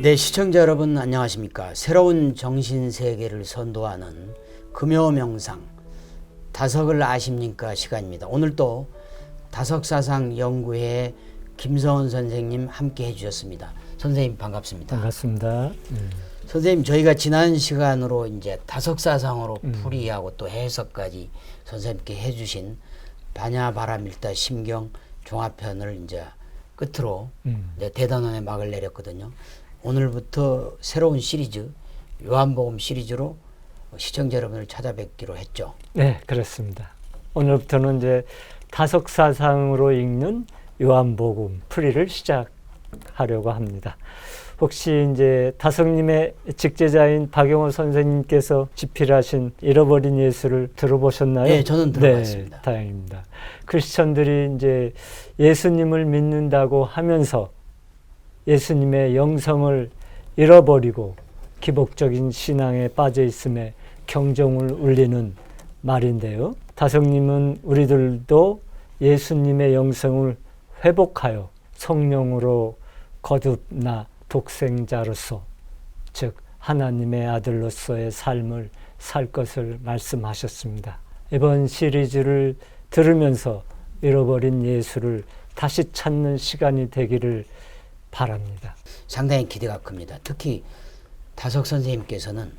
네, 시청자 여러분 안녕하십니까. 새로운 정신세계를 선도하는 금요명상 다석을 아십니까 시간입니다. 오늘 또 다석사상연구회 김성원 선생님 함께 해주셨습니다. 선생님 반갑습니다. 반갑습니다. 선생님, 저희가 지난 시간으로 이제 다석사상으로 풀이하고 또 해석까지 선생님께 해주신 반야바라밀다 심경 종합편을 이제 끝으로 이제 대단원의 막을 내렸거든요. 오늘부터 새로운 시리즈 요한복음 시리즈로 시청자 여러분을 찾아뵙기로 했죠. 네, 그렇습니다. 오늘부터는 이제 다석사상으로 읽는 요한복음 풀이를 시작하려고 합니다. 혹시 이제 다석님의 직제자인 박영호 선생님께서 집필하신 잃어버린 예수를 들어보셨나요? 네, 저는 들어봤습니다. 네, 다행입니다. 크리스천들이 이제 예수님을 믿는다고 하면서 예수님의 영성을 잃어버리고 기복적인 신앙에 빠져 있음에 경종을 울리는 말인데요. 다석님은 우리들도 예수님의 영성을 회복하여 성령으로 거듭나 독생자로서, 즉 하나님의 아들로서의 삶을 살 것을 말씀하셨습니다. 이번 시리즈를 들으면서 잃어버린 예수를 다시 찾는 시간이 되기를 바랍니다. 상당히 기대가 큽니다. 특히 다석 선생님께서는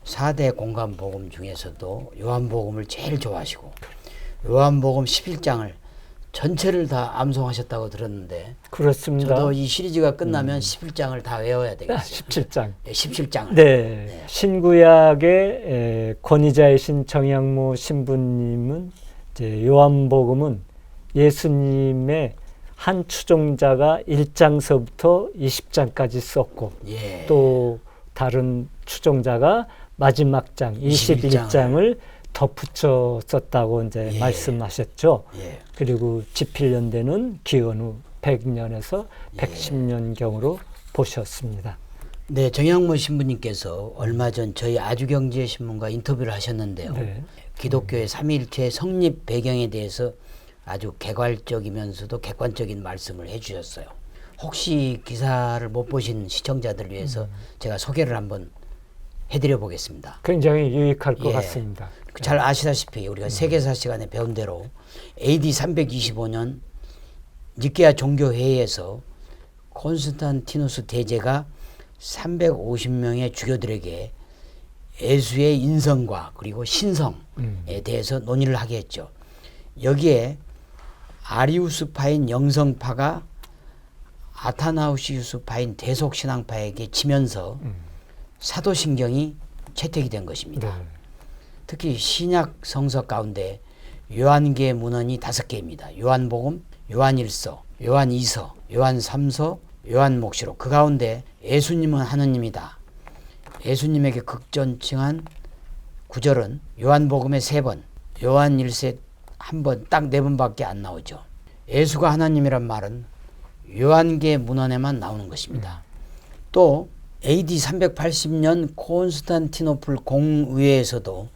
4대 공간복음 중에서도 요한복음을 제일 좋아하시고 요한복음 11장을 전체를 다 암송하셨다고 들었는데, 그렇습니다. 저도 이 시리즈가 끝나면 11장을 다 외워야 되겠어요. 17장. 네, 17장을. 네. 신구약의 권위자이신 정양모 신부님은 이제 요한복음은 예수님의 한 추종자가 1장서부터 20장까지 썼고, 예. 또 다른 추종자가 마지막 장 21장을 덧붙여 썼다고 이제 예. 말씀하셨죠. 예. 그리고 집필연대는 기원 후 100년에서 110년경으로 보셨습니다. 네, 정양모 신부님께서 얼마 전 저희 아주경제신문과 인터뷰를 하셨는데요. 네. 기독교의 삼위일체 성립 배경에 대해서 아주 개괄적이면서도 객관적인 말씀을 해주셨어요. 혹시 기사를 못 보신 시청자들 위해서 제가 소개를 한번 해드려 보겠습니다. 굉장히 유익할 것 예. 같습니다. 잘 아시다시피 우리가 세계사 시간에 배운 대로 AD 325년 니케아 종교회의에서 콘스탄티누스 대제가 350명의 주교들에게 예수의 인성과 그리고 신성에 대해서 논의를 하게 했죠. 여기에 아리우스파인 영성파가 아타나우시우스파인 대속신앙파에게 지면서 사도신경이 채택이 된 것입니다. 네. 특히 신약 성서 가운데 요한계 문헌이 5개입니다. 요한복음, 요한일서, 요한이서, 요한삼서, 요한목시록. 그 가운데 예수님은 하느님이다, 예수님에게 극존칭한 구절은 요한복음에 3번, 요한일서에 1번, 딱 4번밖에 안 나오죠. 예수가 하나님이란 말은 요한계 문헌에만 나오는 것입니다. 또 AD 380년 콘스탄티노플 공의회에서도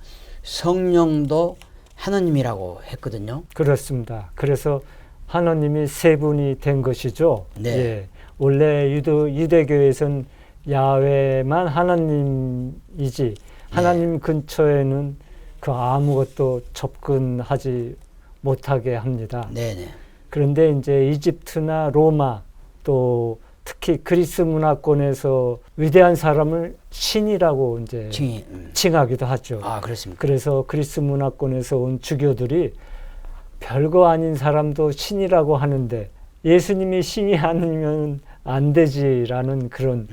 성령도 하나님이라고 했거든요. 그렇습니다. 그래서 하나님이 3분이 된 것이죠. 네. 예. 원래 유대교에서는 야훼만 하나님이지 하나님 근처에는 그 아무것도 접근하지 못하게 합니다. 네네. 그런데 이제 이집트나 로마, 또 특히 그리스 문화권에서 위대한 사람을 신이라고 이제 칭하기도 하죠. 아, 그렇습니까? 그래서 그리스 문화권에서 온 주교들이 별거 아닌 사람도 신이라고 하는데 예수님이 신이 아니면 안 되지라는 그런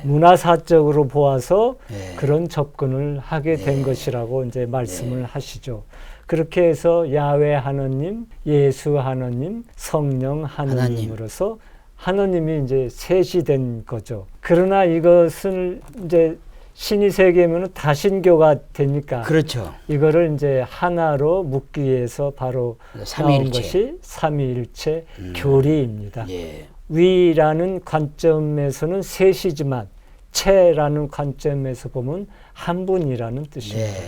문화사적으로 보아서 그런 접근을 하게 된 것이라고 이제 말씀을 하시죠. 그렇게 해서 야훼 하느님, 예수 하느님, 성령 하느님으로서 하느님이 이제 셋이 된 거죠. 그러나 이것을 이제 신이 3개면 다신교가 되니까. 그렇죠. 이거를 이제 하나로 묶기 위해서 바로 나온 것이 삼위일체 교리입니다. 예. 위라는 관점에서는 셋이지만 체라는 관점에서 보면 한 분이라는 뜻입니다.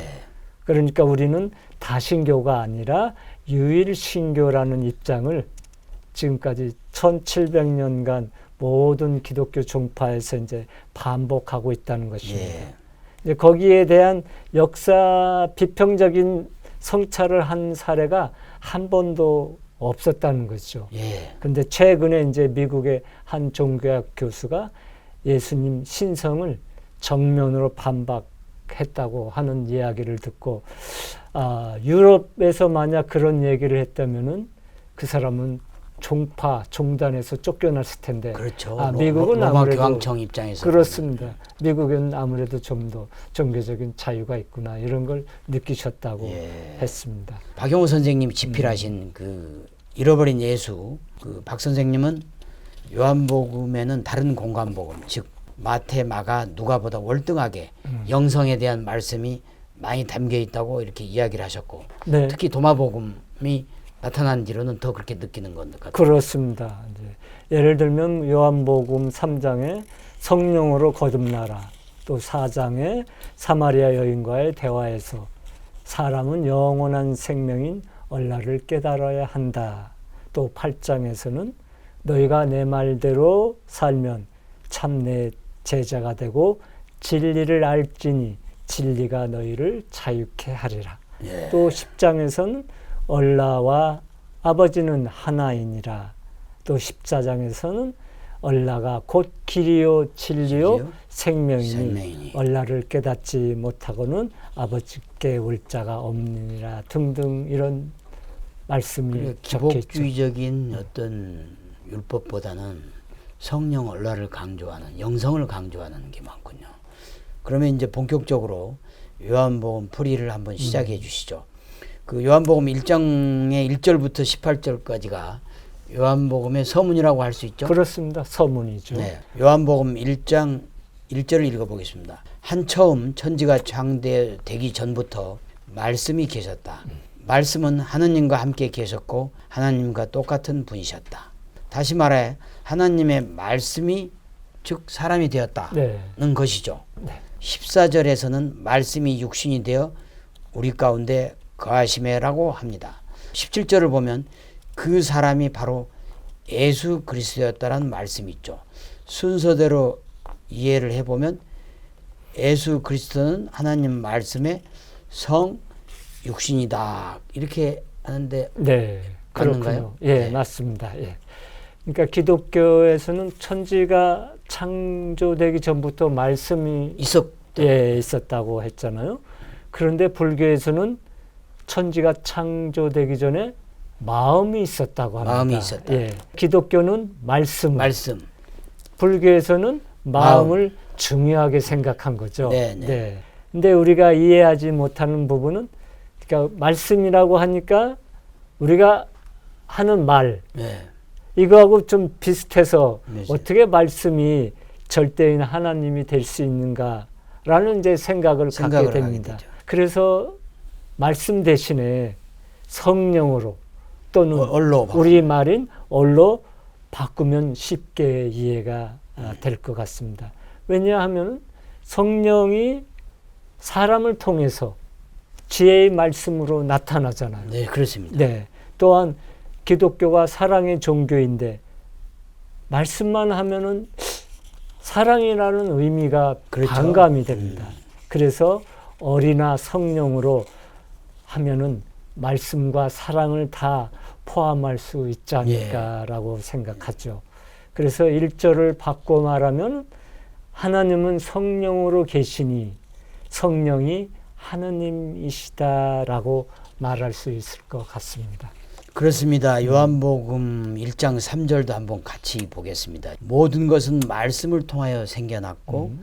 그러니까 우리는 다신교가 아니라 유일신교라는 입장을 지금까지 1700년간 모든 기독교 종파에서 이제 반복하고 있다는 것입니다. 예. 이제 거기에 대한 역사 비평적인 성찰을 한 사례가 한 번도 없었다는 거죠. 예. 근데 최근에 이제 미국의 한 종교학 교수가 예수님 신성을 정면으로 반박했다고 하는 이야기를 듣고, 유럽에서 만약 그런 얘기를 했다면은 그 사람은 종단에서 쫓겨났을 텐데. 그렇죠. 미국은 로마 아무래도 교황청 입장에서 그렇습니다. 미국은 아무래도 좀 더 종교적인 자유가 있구나 이런 걸 느끼셨다고 예. 했습니다. 박용호 선생님이 집필하신 그 잃어버린 예수, 그 박 선생님은 요한복음에는 다른 공간복음, 즉 마태, 마가, 누가보다 월등하게 영성에 대한 말씀이 많이 담겨 있다고 이렇게 이야기를 하셨고, 네. 특히 도마복음이 나타난 뒤로는 더 그렇게 느끼는 것 같아요. 그렇습니다. 이제 예를 들면 요한복음 3장에 성령으로 거듭나라, 또 4장에 사마리아 여인과의 대화에서 사람은 영원한 생명인 얼라를 깨달아야 한다. 또 8장에서는 너희가 내 말대로 살면 참 내 제자가 되고 진리를 알지니 진리가 너희를 자유케 하리라. 예. 또 10장에서는 얼라와 아버지는 하나이니라. 또 14장에서는 얼라가 곧 길이요 진리요 생명이니 얼라를 깨닫지 못하고는 아버지께 올 자가 없느니라 등등 이런 말씀이 적혀있죠. 기복주의적인 어떤 율법보다는 성령 얼라를 강조하는, 영성을 강조하는 게 많군요. 그러면 이제 본격적으로 요한복음 풀이를 한번 시작해 주시죠. 그 요한복음 1장의 1절부터 18절까지가 요한복음의 서문이라고 할 수 있죠? 그렇습니다. 서문이죠. 네. 요한복음 1장 1절을 읽어보겠습니다. 한 처음 천지가 창대되기 전부터 말씀이 계셨다. 말씀은 하느님과 함께 계셨고 하나님과 똑같은 분이셨다. 다시 말해 하나님의 말씀이 즉 사람이 되었다는 것이죠. 네. 14절에서는 말씀이 육신이 되어 우리 가운데 거하심에라고 합니다. 17절을 보면 그 사람이 바로 예수 그리스도였다라는 말씀이 있죠. 순서대로 이해를 해보면 예수 그리스도는 하나님 말씀의 성 육신이다 이렇게 하는데 네, 맞는가요? 예, 네. 맞습니다. 예. 그러니까 기독교에서는 천지가 창조되기 전부터 말씀이 있었다고 했잖아요. 그런데 불교에서는 천지가 창조되기 전에 마음이 있었다고 합니다. 마음이 있었다. 예. 기독교는 말씀. 불교에서는 마음을 중요하게 생각한 거죠. 네. 근데 우리가 이해하지 못하는 부분은 그러니까 말씀이라고 하니까 우리가 하는 말 이거하고 좀 비슷해서 어떻게 말씀이 절대인 하나님이 될 수 있는가라는 이제 생각을 갖게 됩니다. 그래서 말씀 대신에 성령으로 또는 우리 말인 얼로 바꾸면 쉽게 이해가 될 것 같습니다. 왜냐하면 성령이 사람을 통해서 지혜의 말씀으로 나타나잖아요. 네, 그렇습니다. 네. 또한 기독교가 사랑의 종교인데 말씀만 하면은 사랑이라는 의미가 반감이 됩니다. 그래서 어리나 성령으로 하면은 말씀과 사랑을 다 포함할 수 있지 않을까라고 생각하죠. 그래서 1절을 바꿔 말하면 하나님은 성령으로 계시니 성령이 하느님이시다라고 말할 수 있을 것 같습니다. 그렇습니다. 요한복음 1장 3절도 한번 같이 보겠습니다. 모든 것은 말씀을 통하여 생겨났고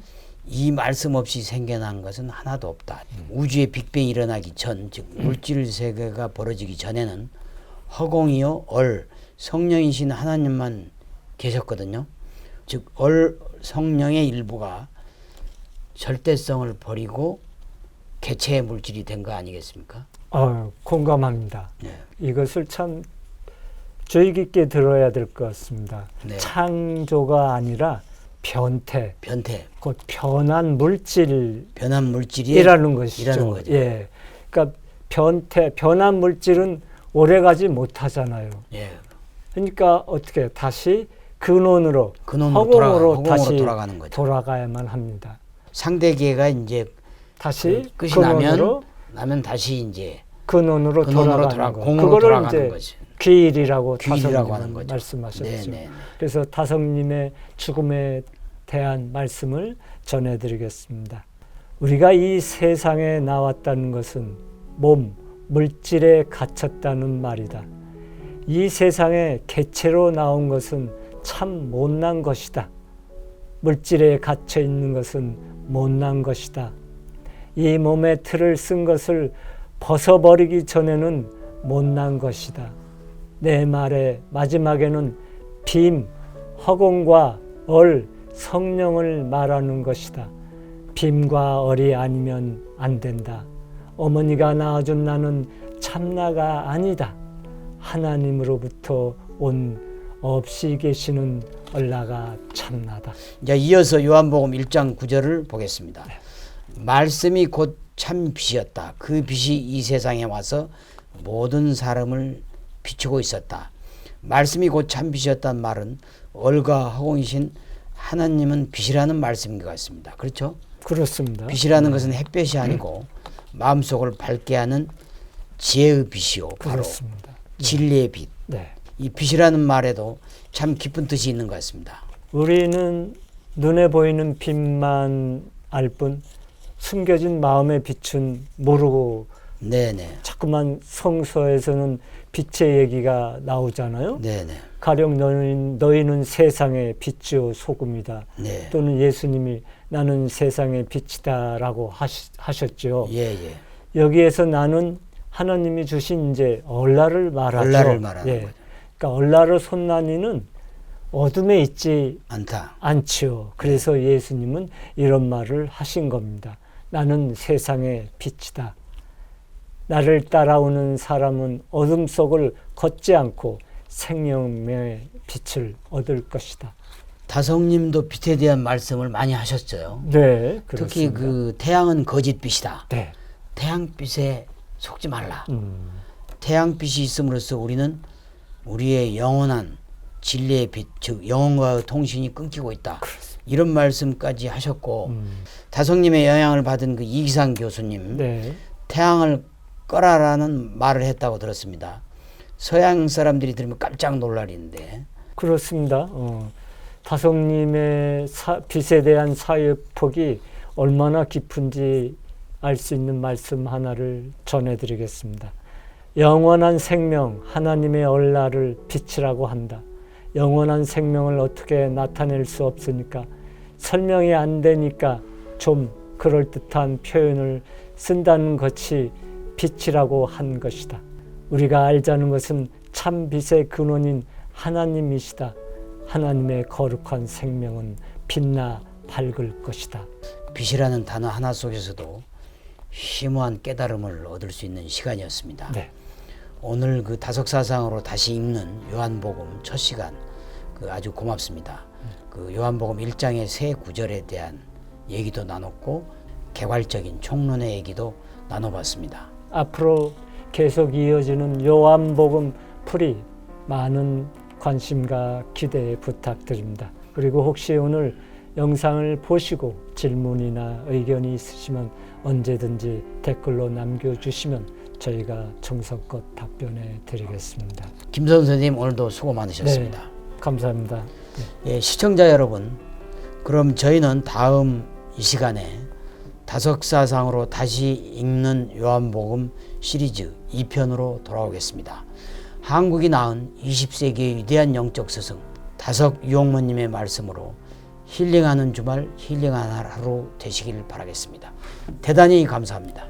이 말씀 없이 생겨난 것은 하나도 없다. 우주의 빅뱅이 일어나기 전, 즉 물질 세계가 벌어지기 전에는 허공이요 성령이신 하나님만 계셨거든요. 즉 성령의 일부가 절대성을 버리고 개체의 물질이 된 거 아니겠습니까? 공감합니다. 네. 이것을 참 주의 깊게 들어야 될 것 같습니다. 네. 창조가 아니라 변태. 곧 변한 물질이라는 것이죠. 예. 그러니까 변한 물질은 오래가지 못하잖아요. 예. 그러니까 어떻게 다시 근원으로 허공으로 허공으로 다시 돌아가는 거죠. 돌아가야만 합니다. 상대계가 이제 다시 끝이 근원으로 나면 다시 이제 근원으로 돌아가는 거. 공으로 그거를 돌아가는 이제 거지. 귀일이라고 귀일이라고 하는 다성님은 거죠. 말씀하셨죠. 네네. 그래서 다성님의 죽음에 대한 말씀을 전해드리겠습니다. 우리가 이 세상에 나왔다는 것은 물질에 갇혔다는 말이다. 이 세상에 개체로 나온 것은 참 못난 것이다. 물질에 갇혀 있는 것은 못난 것이다. 이 몸의 틀을 쓴 것을 벗어버리기 전에는 못난 것이다. 내 말의 마지막에는 빔, 허공과 성령을 말하는 것이다. 빔과 얼이 아니면 안 된다. 어머니가 낳아준 나는 참나가 아니다. 하나님으로부터 온 없이 계시는 얼라가 참나다. 이제 이어서 요한복음 1장 9절을 보겠습니다. 말씀이 곧 참 빛이었다. 그 빛이 이 세상에 와서 모든 사람을 비추고 있었다. 말씀이 곧 참 빛이었다는 말은 얼과 허공이신 하나님은 빛이라는 말씀인 것 같습니다. 그렇죠? 그렇습니다. 빛이라는 것은 햇볕이 아니고 마음속을 밝게 하는 지혜의 빛이요. 바로 그렇습니다. 진리의 빛. 네. 이 빛이라는 말에도 참 깊은 뜻이 있는 것 같습니다. 우리는 눈에 보이는 빛만 알 뿐 숨겨진 마음의 빛은 모르고 네네. 자꾸만 성서에서는 빛의 얘기가 나오잖아요. 네네. 가령 너희는 세상의 빛이요 소금이다. 네. 또는 예수님이 나는 세상의 빛이다라고 하셨죠. 예예. 여기에서 나는 하나님이 주신 이제 얼라를 말하죠. 얼라를 말하는 거죠. 그러니까 얼라를 손나니는 어둠에 있지 않다. 않지요. 그래서 예수님은 이런 말을 하신 겁니다. 나는 세상의 빛이다. 나를 따라오는 사람은 어둠 속을 걷지 않고 생명의 빛을 얻을 것이다. 다성님도 빛에 대한 말씀을 많이 하셨어요. 네, 그렇습니다. 특히 그 태양은 거짓빛이다. 네. 태양빛에 속지 말라. 태양빛이 있음으로써 우리는 우리의 영원한 진리의 빛, 즉 영혼과의 통신이 끊기고 있다. 그렇습니다. 이런 말씀까지 하셨고 다성님의 영향을 받은 그 이기상 교수님 네. 태양을 꺼라라는 말을 했다고 들었습니다. 서양 사람들이 들으면 깜짝 놀라리는데 그렇습니다. 다성님의 빛에 대한 사유폭이 얼마나 깊은지 알 수 있는 말씀 하나를 전해드리겠습니다. 영원한 생명, 하나님의 얼라를 빛이라고 한다. 영원한 생명을 어떻게 나타낼 수 없으니까 설명이 안 되니까 좀 그럴듯한 표현을 쓴다는 것이 빛이라고 한 것이다. 우리가 알자는 것은 참 빛의 근원인 하나님이시다. 하나님의 거룩한 생명은 빛나 밝을 것이다. 빛이라는 단어 하나 속에서도 심오한 깨달음을 얻을 수 있는 시간이었습니다. 네. 오늘 그 다석사상으로 다시 읽는 요한복음 첫 시간 그 아주 고맙습니다. 그 요한복음 1장의 세 구절에 대한 얘기도 나눴고 개괄적인 총론의 얘기도 나눠봤습니다. 앞으로 계속 이어지는 요한복음 풀이 많은 관심과 기대 부탁드립니다. 그리고 혹시 오늘 영상을 보시고 질문이나 의견이 있으시면 언제든지 댓글로 남겨주시면 저희가 정성껏 답변해 드리겠습니다. 김선 선생님 오늘도 수고 많으셨습니다. 네, 감사합니다. 네. 예, 시청자 여러분, 그럼 저희는 다음 이 시간에 다석사상으로 다시 읽는 요한복음 시리즈 2편으로 돌아오겠습니다. 한국이 낳은 20세기의 위대한 영적 스승 다석 유옥모님의 말씀으로 힐링하는 주말, 힐링하는 하루 되시길 바라겠습니다. 대단히 감사합니다.